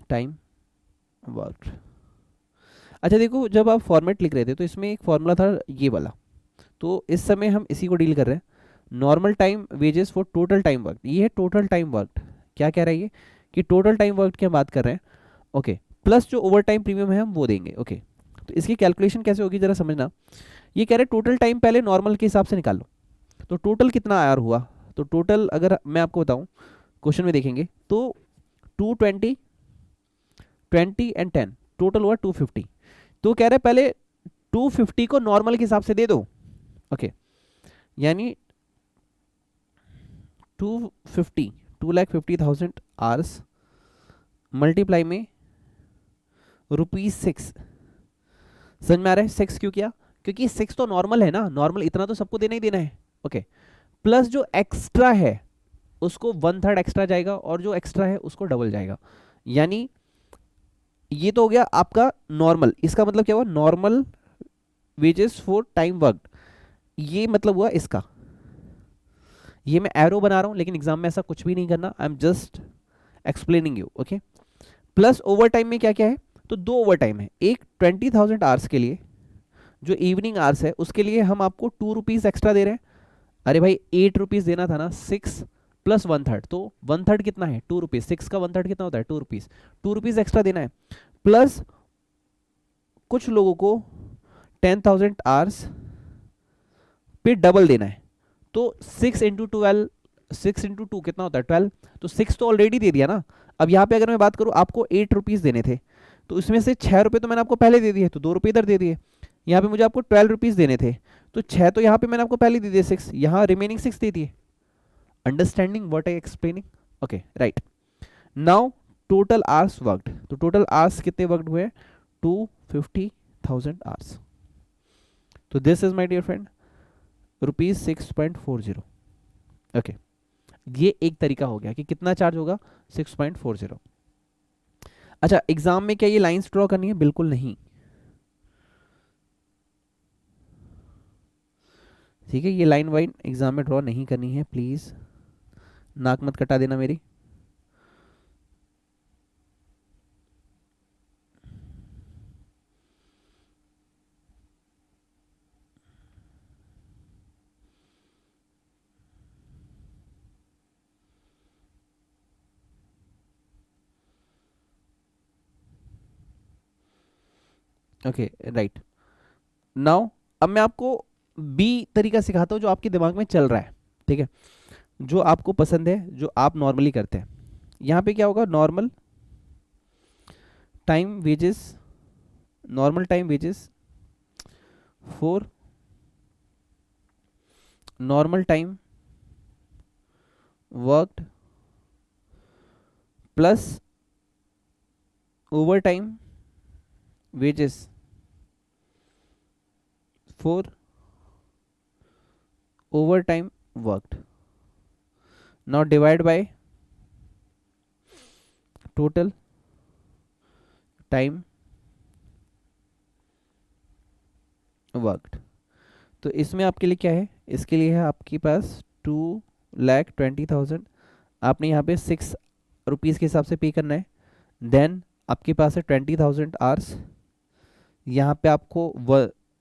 टाइम वर्कड। अच्छा देखो, जब आप फॉर्मेट लिख रहे थे तो इसमें एक फॉर्मूला था ये वाला, तो इस समय हम इसी को डील कर रहे हैं। Normal time wages for total time worked, ये है टोटल टाइम वर्कड। क्या कह रहा है ये कि टोटल टाइम वर्कड की हम बात कर रहे हैं। ओके प्लस जो ओवर टाइम प्रीमियम है हम वो देंगे। ओके तो इसकी कैलकुलेशन कैसे होगी जरा समझना। ये कह रहे हैं टोटल टाइम पहले नॉर्मल के हिसाब से निकाल लो, तो टोटल कितना आर हुआ, तो टोटल अगर मैं आपको बताऊं क्वेश्चन में देखेंगे तो 220, 20 एंड 10 टोटल हुआ 250। तो कह रहे हैं पहले 250 को नॉर्मल के हिसाब से दे दो। ओके यानी 250, 2,50,000 आवर्स मल्टीप्लाई में ₹6। समझ में आ रहा है 6 क्यों किया, क्योंकि 6 तो नॉर्मल है ना, नॉर्मल इतना तो सबको देना ही देना है। ओके प्लस जो एक्स्ट्रा है उसको 1/3 एक्स्ट्रा जाएगा, और जो एक्स्ट्रा है उसको डबल जाएगा। यानी ये तो हो गया आपका नॉर्मल। इसका मतलब क्या हुआ, normal wages for time work, ये मतलब हुआ इसका। ये मैं एरो बना रहा हूं, लेकिन एग्जाम में ऐसा कुछ भी नहीं करना, I am just explaining you, okay. Plus over time में क्या क्या है, तो दो ओवर टाइम है। एक 20,000 आवर्स के लिए, जो इवनिंग आवर्स है उसके लिए हम आपको 2 रुपीज एक्स्ट्रा दे रहे हैं। अरे भाई 8 रुपीज देना था ना, 6 प्लस 1/3, तो 1/3 कितना है, 2 रुपीज। 6 का 1/3 कितना होता है, 2 रुपीज। 2 रुपीज एक्स्ट्रा देना है। प्लस कुछ लोगों को 10,000 आवर्स पे डबल देना है, तो 6 इंटू 12, 6 इंटू 2 कितना होता है, 12। तो 6 तो ऑलरेडी दे दिया ना। अब यहाँ पे अगर मैं बात करूँ, आपको 8 रुपीज देने थे, तो इसमें से 6 रुपये तो मैंने आपको पहले दे दिए, तो 2 रुपये इधर दे दिए। यहाँ पे मुझे आपको 12 रुपीज देने थे, तो 6 तो यहाँ पे मैंने आपको पहले दे दिए, 6 यहाँ रिमेनिंग 6 दे दिए। Understanding what I explaining, okay right. Now total hours worked, तो टोटल आवर्स कितने वर्कड हुए, 250,000 आवर्स। तो this is my dear friend ₹6.40, okay. ये एक तरीका हो गया कि कितना चार्ज होगा, 6.40। अच्छा, एग्जाम में क्या ये लाइंस ड्रॉ करनी है, बिल्कुल नहीं, ठीक है। ये लाइन वाइन एग्जाम में ड्रॉ नहीं करनी है, प्लीज नाक मत कटा देना मेरी। Okay right. नाउ अब मैं आपको बी तरीका सिखाता हूँ जो आपके दिमाग में चल रहा है, ठीक है, जो आपको पसंद है, जो आप नॉर्मली करते हैं। यहाँ पे क्या होगा, normal time wages, normal time wages for normal time worked plus over time wages for over time worked. Now divide by total time worked. तो इसमें आपके लिए क्या है, इसके लिए है आपके पास 2,20,000, आपने यहाँ पे 6 रुपीज़ के हिसाब से पे करना है। देन आपके पास है 20,000 आवर्स, यहाँ पे आपको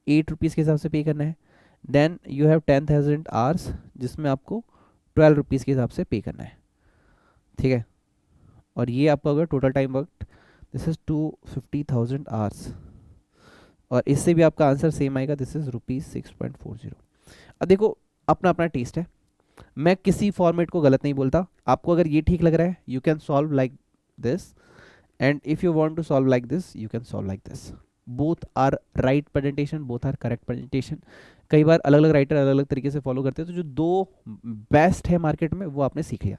8 रुपीज़ के हिसाब से पे करना है। देन यू हैव 10,000 आवर्स, जिसमें आपको 12 रुपीज़ के हिसाब से पे करना है, ठीक है। और ये आपका अगर total time work, this is 250,000 hours, और इससे भी आपका आंसर सेम आएगा, दिस इज ₹6.40। अब देखो, अपना अपना टेस्ट है, मैं किसी फॉर्मेट को गलत नहीं बोलता। आपको अगर ये ठीक लग रहा है, you can solve like this, and if you want to solve like this, you can solve like this. Both are right presentation, both are correct presentation. कई बार अलग अलग राइटर अलग अलग तरीके से फॉलो करते हैं, तो जो दो बेस्ट है मार्केट में वो आपने सीख लिया।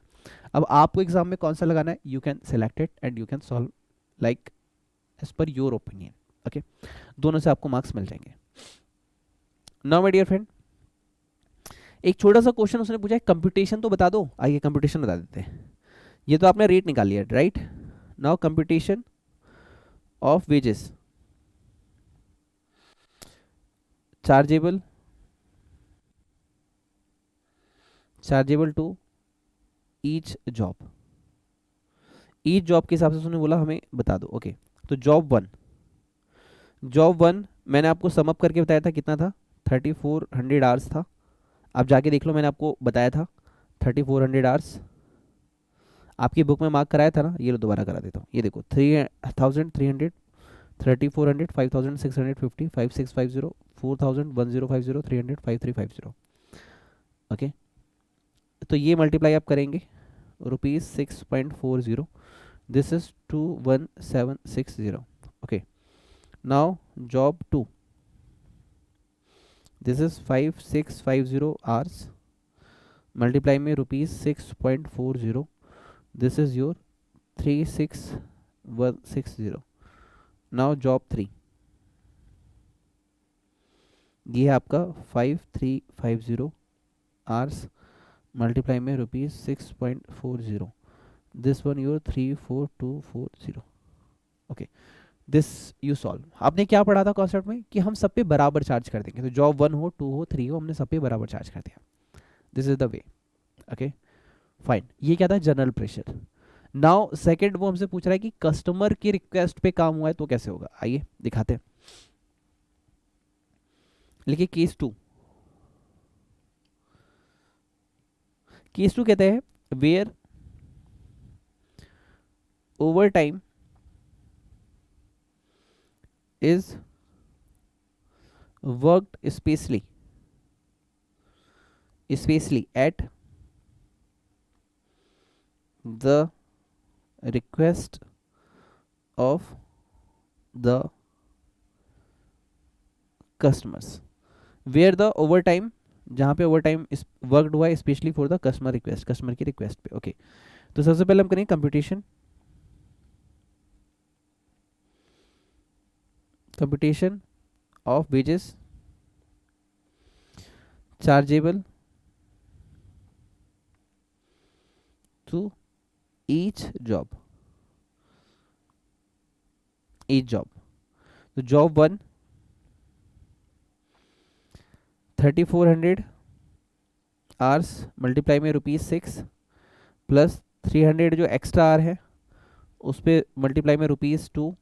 अब आपको एग्जाम में कौन सा लगाना है, you can select it and you can solve like as per your opinion, okay. दोनों से आपको मार्क्स मिल जाएंगे। नाउ माय डियर फ्रेंड, एक छोटा सा क्वेश्चन उसने पूछा है, कंप्यूटेशन तो बता दो। आइए कंप्यूटेशन बता देते हैं। ये तो आपने रेट निकाल लिया, right. Now computation of wages chargeable to each job. Each job के हिसाब से उसने बोला हमें बता दो, ओके। तो जॉब वन मैंने आपको समअप करके बताया था, कितना था, 3,400 आवर्स था। आप जाके देख लो, मैंने आपको बताया था 3,400 आवर्स, आपकी बुक में मार्क कराया था ना। ये लो दोबारा करा देता हूँ, ये देखो, 3,300, 3,400, 5,650, 5,650, 4,000, 1,050, 300, 5,350, ओके। तो ये मल्टीप्लाई आप करेंगे, ₹6.40, this is 21760, okay. Now job two, this is 5,650 hours, multiply में ₹6.40, this is your 3,6,160। Now job three, ये है आपका 5,350 आवर्स, मल्टीप्लाई में ₹6.40, this one your 34240। Okay, this you solve. आपने क्या पढ़ा था कॉन्सेप्ट में कि हम सब पे बराबर चार्ज कर देंगे, तो जॉब 1 हो, 2 हो, 3 हो, हमने सब पे बराबर चार्ज कर दिया। This is the way. Okay fine, ये क्या था, जनरल प्रेशर। नाउ सेकंड वो हमसे पूछ रहा है कि कस्टमर की रिक्वेस्ट पे काम हुआ है तो कैसे होगा, आइए दिखाते हैं। लिखिए केस 2। केस 2 कहते हैं where over time is worked especially at the request of the customers, where the overtime, जहाँ पे ओवर टाइम वर्कड हुआ है specially for the customer request, customer की रिक्वेस्ट पे। ओके तो सबसे पहले हम करेंगे computation of wages chargeable to each job. तो जॉब 1 3400 आवर्स मल्टीप्लाई में ₹6 प्लस 300 जो एक्स्ट्रा आर है उस पर मल्टीप्लाई में ₹2,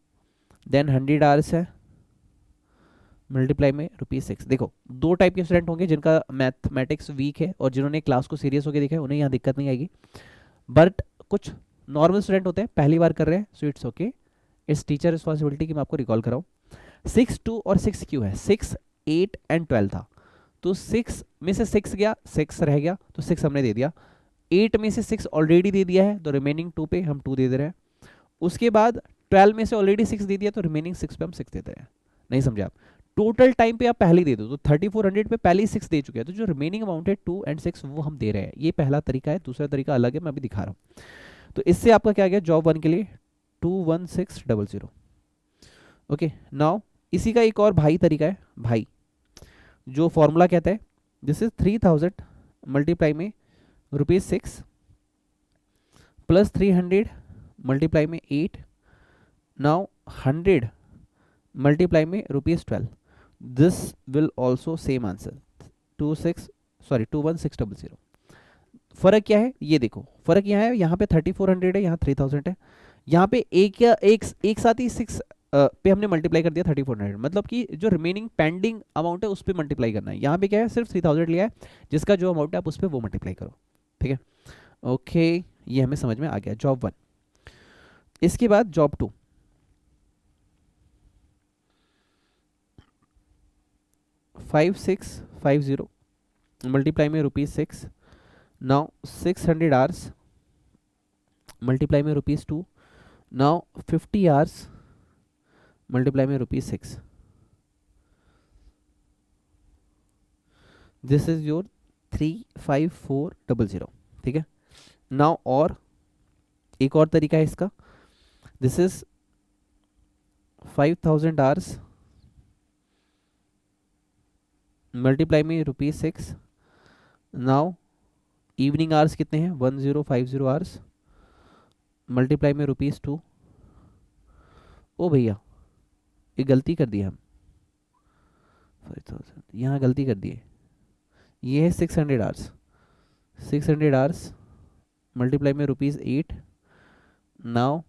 देन 100 आवर्स है मल्टीप्लाई में ₹6। देखो दो टाइप के स्टूडेंट होंगे, जिनका मैथमेटिक्स वीक है और जिन्होंने क्लास को सीरियस होकर देखा है, उन्हें यहाँ दिक्कत नहीं आएगी। बट कुछ नॉर्मल स्टूडेंट होते हैं, पहली बार कर रहे हैं, so it's okay, it's teacher responsibility कि मैं आपको रिकॉल कराऊँ। 6 2 और 6 क्यों है, 6 8 एंड 12 था, तो 6 में से 6 गया, 6 रह गया, तो 6 हमने दे दिया। 8 में से 6 ऑलरेडी दे दिया है, तो रिमेनिंग 2 पे हम 2 दे दे रहे हैं। उसके बाद 12 में से ऑलरेडी 6 दे दिया, तो रिमेनिंग 6 पे हम 6 दे दे रहे हैं। नहीं समझे आप, टोटल टाइम पे आप पहले दे दो, तो 3400 पे पहले ही 6 दे चुके हैं, तो जो रिमेनिंग अमाउंट है 2 एंड 6 वो हम दे रहे हैं। ये पहला तरीका है, दूसरा तरीका अलग है, मैं अभी दिखा रहा हूँ। तो इससे आपका क्या गया, जॉब 1 के लिए 21600। ओके नाउ इसी का एक और भाई तरीका है, भाई जो फॉर्मूला कहता है दिस इज 3000 मल्टीप्लाई में ₹6 प्लस 300 मल्टीप्लाई में 8, नाउ 100 मल्टीप्लाई में ₹12। This will also same answer 21600। फर्क क्या है ये देखो, फर्क यहाँ है, यहाँ पे 3400 है, यहाँ 3000 है। यहाँ पे एक साथ ही 6 पे हमने मल्टीप्लाई कर दिया 3400, मतलब कि जो रिमेनिंग पेंडिंग अमाउंट है उस पर मल्टीप्लाई करना है। यहाँ पे क्या है, सिर्फ 3000 लिया है, जिसका जो अमाउंट है आप उस पर वो मल्टीप्लाई करो। ठीक है ओके, ये हमें समझ में आ गया जॉब 1। इसके बाद जॉब 2, 5650 मल्टीप्लाई में ₹6, नाउ 600 आवर्स मल्टीप्लाई में ₹2, नाउ 50 आवर्स मल्टीप्लाई में ₹6। This is your 35400। ठीक है नाउ और एक और तरीका है इसका, दिस इज 5000 आवर्स मल्टीप्लाई में ₹6, नाउ इवनिंग आवर्स कितने हैं, 1050 आवर्स मल्टीप्लाई में ₹2। ओ भैया ये गलती कर दी हम, 5000 यहाँ गलती कर दी है, ये है 600 आवर्स, 600 आवर्स मल्टीप्लाई में ₹8, नाउ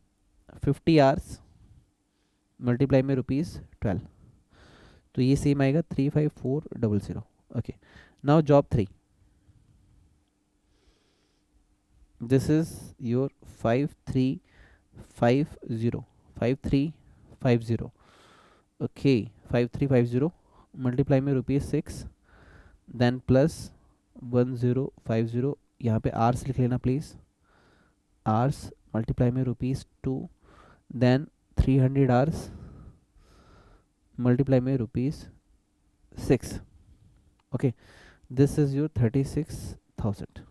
50 आवर्स मल्टीप्लाई में ₹12, तो ये सेम आएगा 35400। Okay now job 3, this is your 5350 okay 5350 multiply में ₹6, देन प्लस 1050, यहाँ पे आर्स लिख लेना प्लीज, आर्स मल्टीप्लाई में ₹2, देन 300 आवर्स मल्टीप्लाई में ₹6। Okay this is your 36,000।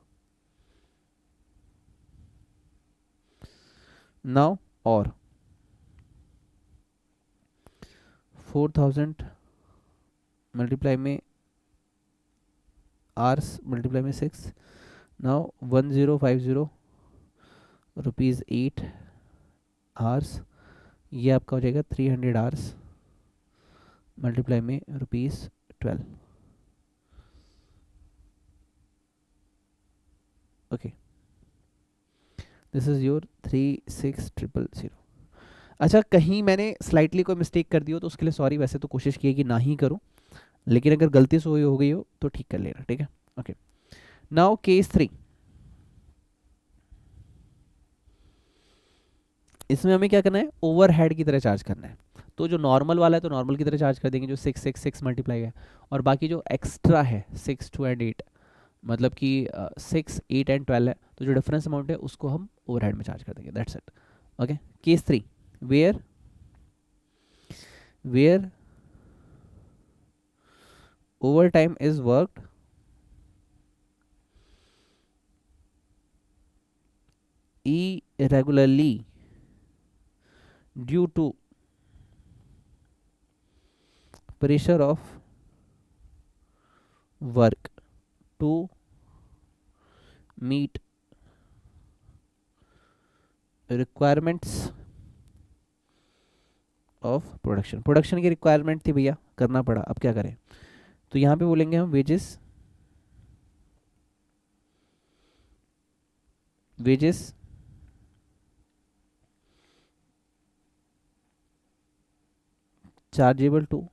Now और 4000 मल्टीप्लाई में आवर्स मल्टीप्लाई में 6, नाउ 1050 रुपीज़ 8 आवर्स, ये आपका हो जाएगा 300 आवर्स मल्टीप्लाई में rupees 12। Okay, this is your 36,000। अच्छा, कहीं मैंने स्लाइटली कोई मिस्टेक कर दी हो तो उसके लिए सॉरी, वैसे तो कोशिश की है कि ना ही करूं, लेकिन अगर गलती से हो गई हो तो ठीक कर लेना, ठीक है। Okay, now case 3। इसमें हमें क्या करना है, ओवरहेड की तरह चार्ज करना है। तो जो नॉर्मल वाला है तो नॉर्मल की तरह चार्ज कर देंगे, जो 6 मल्टीप्लाई है, और बाकी जो एक्स्ट्रा है 6 2 एंड 8, मतलब कि 6 8 एंड 12 है, तो जो डिफरेंस अमाउंट है उसको हम ओवरहेड में चार्ज कर देंगे, that's it. Okay, case 3, where where over time is worked irregularly due to pressure of work to meet requirements of production. Production की रिक्वायरमेंट थी भैया, करना पड़ा, अब क्या करें। तो यहाँ पे बोलेंगे हम wages, wages chargeable to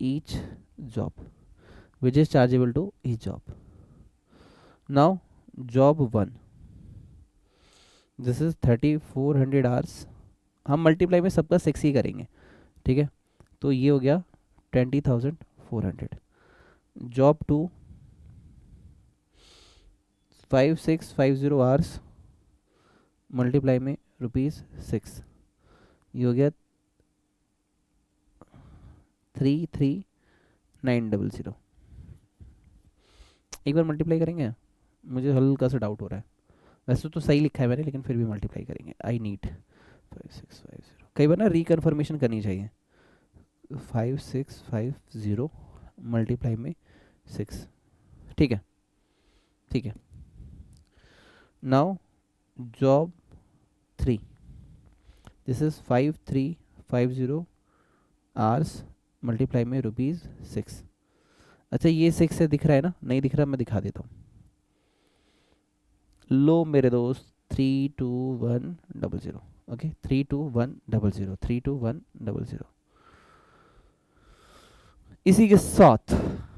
each job, wages chargeable to each job. Now job 1, this is 3400 hours, हम मल्टीप्लाई में सबका 6 ही करेंगे, ठीक है। तो ये हो गया 20,400। जॉब 2 5650 आवर्स मल्टीप्लाई में ₹6, ये हो गया 33,900। एक बार मल्टीप्लाई करेंगे, मुझे हल्का सा डाउट हो रहा है, वैसे तो सही लिखा है मैंने, लेकिन फिर भी मल्टीप्लाई करेंगे। आई नीड 5650, कई बार ना रिकन्फर्मेशन करनी चाहिए। 5650 मल्टीप्लाई में 6, ठीक है, ठीक है। Now job 3, this is 5350 hours multiply में ₹6। अच्छा, ये 6 से दिख रहा है ना, नहीं दिख रहा, मैं दिखा देता हूँ। लो मेरे दोस्त, 32100, ओके, 32100, 32100। इसी के साथ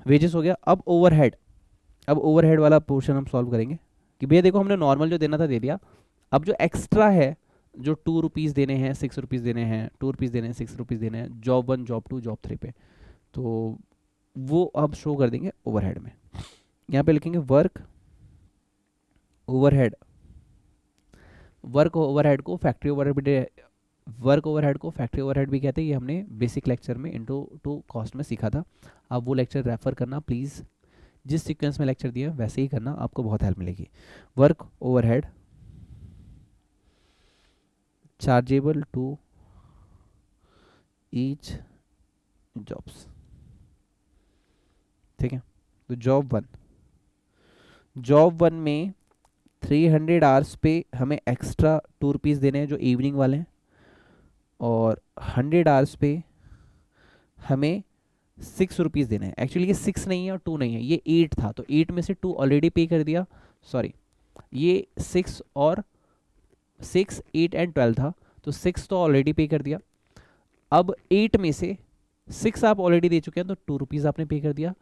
वेजेस हो गया। अब ओवरहेड, अब ओवरहेड वाला पोर्शन हम सॉल्व करेंगे कि भैया देखो, हमने नॉर्मल जो देना था दे दिया, अब जो एक्स्ट्रा है, जो ₹2 देने हैं, ₹6 देने हैं, ₹2 देने हैं, ₹6 देने हैं, जॉब 1 जॉब 2 जॉब 3 पे, तो वो अब शो कर देंगे ओवरहेड में। यहाँ पे लिखेंगे वर्क ओवरहेड, वर्क ओवरहेड को फैक्ट्री ओवरहेड भी, वर्क ओवरहेड को फैक्ट्री ओवरहेड भी कहते हैं। ये हमने बेसिक लेक्चर में इंट्रो टू कॉस्ट में सीखा था, आप वो लेक्चर रेफर करना प्लीज़, जिस सीक्वेंस में लेक्चर दिए वैसे ही करना, आपको बहुत हेल्प मिलेगी। Work overhead chargeable to each jobs, ठीक है। तो जॉब 1 में 300 आवर्स पे हमें एक्स्ट्रा ₹2 देने हैं, जो इवनिंग वाले हैं, और 100 आवर्स पे हमें ₹6 देने हैं। एक्चुअली ये 6 नहीं है और 2 नहीं है, ये 8 था, तो 8 में से 2 ऑलरेडी पे कर दिया, सॉरी, ये 6 और 6 8 एंड 12 था, तो 6 तो ऑलरेडी पे कर दिया। अब 8 में से 6 आप ऑलरेडी दे चुके हैं, तो ₹2 आपने पे कर दिया।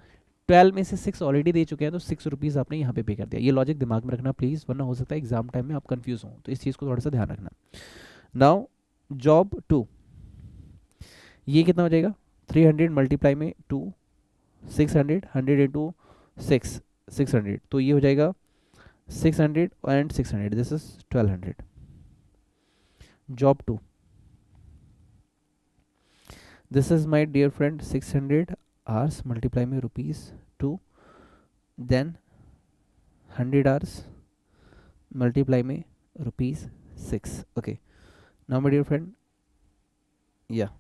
12 में से 6 ऑलरेडी दे चुके हैं, तो ₹6 आपने यहाँ पे कर दिया। ये लॉजिक दिमाग में रखना प्लीज़, वरना हो सकता है एग्जाम टाइम में आप कंफ्यूज हो, तो इस चीज़ को थोड़ा सा ध्यान रखना। नाउ जॉब 2, ये कितना हो जाएगा, 300 मल्टीप्लाई में 2, 600, 100 इंटू 6, 600, तो ये हो जाएगा 600 and 600, this is 1200। Job 2, this is my dear friend 600 hours multiply में ₹2, देन 100 आवर्स मल्टीप्लाई में ₹6। Okay, now my dear friend, या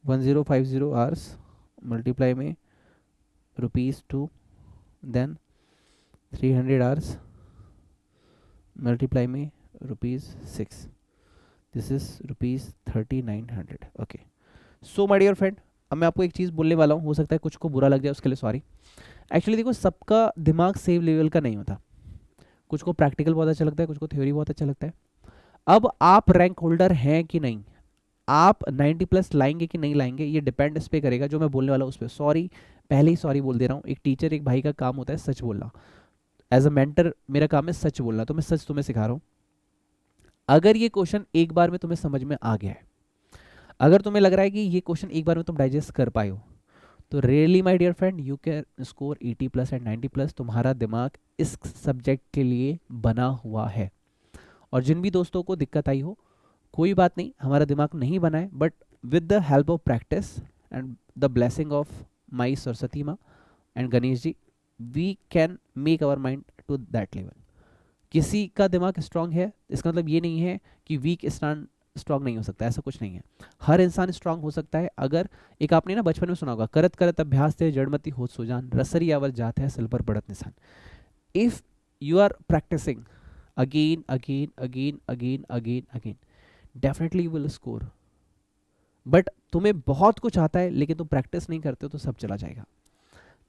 1050 आवर्स मल्टीप्लाई में ₹2, देन 300 आवर्स मल्टीप्लाई में ₹6, this is ₹3900। Okay, so my dear friend, अब मैं आपको एक चीज़ बोलने वाला हूँ, हो सकता है कुछ को बुरा लग जाए, उसके लिए सॉरी। एक्चुअली देखो, सबका दिमाग सेम लेवल का नहीं होता, कुछ को प्रैक्टिकल बहुत अच्छा लगता है, कुछ को थ्योरी बहुत अच्छा लगता है। अब आप रैंक होल्डर हैं कि नहीं, आप 90 प्लस लाएंगे कि नहीं लाएंगे, ये डिपेंड इस पे करेगा जो मैं बोलने वाला हूँ उस पर। सॉरी, पहले ही सॉरी बोल दे रहा हूँ, एक टीचर एक भाई का काम होता है सच बोलना, एज अ मेंटर मेरा काम है सच बोलना, तो मैं सच तुम्हें सिखा रहा हूँ। अगर ये क्वेश्चन एक बार में तुम्हें समझ में आ गया है, अगर तुम्हें लग रहा है कि ये क्वेश्चन एक बार में तुम डाइजेस्ट कर पाए हो, तो really my dear friend you can score 80 plus and 90 plus. तुम्हारा दिमाग इस सब्जेक्ट के लिए बना हुआ है। और जिन भी दोस्तों को दिक्कत आई हो, कोई बात नहीं, हमारा दिमाग नहीं बना है, but with the help of practice and the blessing of my Saraswati माँ and Ganesh ji, we can make our mind to that level. किसी का दिमाग स्ट्रांग है इसका मतलब ये नहीं है कि वीक इंसान स्ट्रांग नहीं हो सकता, ऐसा कुछ नहीं है। हर इंसान स्ट्रांग हो सकता है। अगर एक आपने ना बचपन में सुना होगा, करत करत अभ्यास थे जड़मती होत सुजान, रसरी आवर जात है सिल पर पड़त निशान। If you are practicing again again again again again again, definitely you will score. But तुम्हें बहुत कुछ आता है लेकिन तुम प्रैक्टिस नहीं करते हो तो सब चला जाएगा।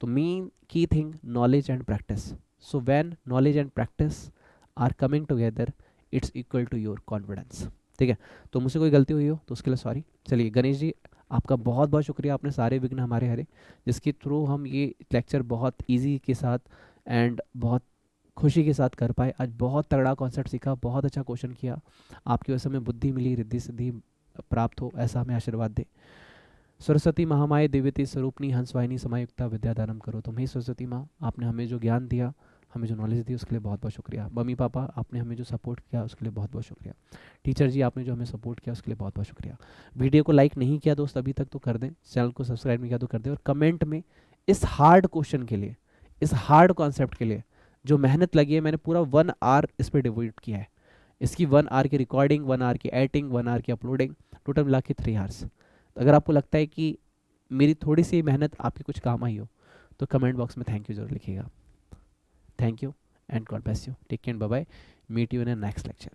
तो मेन की thing knowledge and practice. So when knowledge and practice are coming together, it's equal to your confidence. ठीक है, तो मुझसे कोई गलती हुई हो तो उसके लिए सॉरी। चलिए गणेश जी, आपका बहुत बहुत शुक्रिया, आपने सारे विघ्न हमारे हरे, जिसके थ्रू हम ये लेक्चर बहुत इजी के साथ एंड बहुत खुशी के साथ कर पाए। आज बहुत तगड़ा कॉन्सेप्ट सीखा, बहुत अच्छा क्वेश्चन किया, आपकी वजह से हमें बुद्धि मिली, रिद्धि सिद्धि प्राप्त हो, ऐसा हमें आशीर्वाद दे। सरस्वती महामाये देवती स्वरूपनी हंसवाहिनी समायुक्ता विद्यादानम करो। तुम्हें सरस्वती माँ, आपने हमें जो ज्ञान दिया, हमें जो नॉलेज दी, उसके लिए बहुत बहुत शुक्रिया। मम्मी पापा, आपने हमें जो सपोर्ट किया उसके लिए बहुत बहुत शुक्रिया। टीचर जी, आपने जो हमें सपोर्ट किया उसके लिए बहुत बहुत शुक्रिया। वीडियो को लाइक नहीं किया दोस्त अभी तक तो कर दें, चैनल को सब्सक्राइब नहीं किया तो कर दें, और कमेंट में इस हार्ड क्वेश्चन के लिए, इस हार्ड कॉन्सेप्ट के लिए जो मेहनत लगी है, मैंने पूरा 1 आवर इस पर डिवोट किया है। इसकी 1 आवर की रिकॉर्डिंग, 1 आवर की एडिटिंग, 1 आवर की अपलोडिंग, टोटल मिला के 3 आवर्स। अगर आपको लगता है कि मेरी थोड़ी सी मेहनत आपके कुछ काम आई हो तो कमेंट बॉक्स में थैंक यू जरूर लिखिएगा। Thank you and God bless you, take care, bye bye, meet you in a next lecture.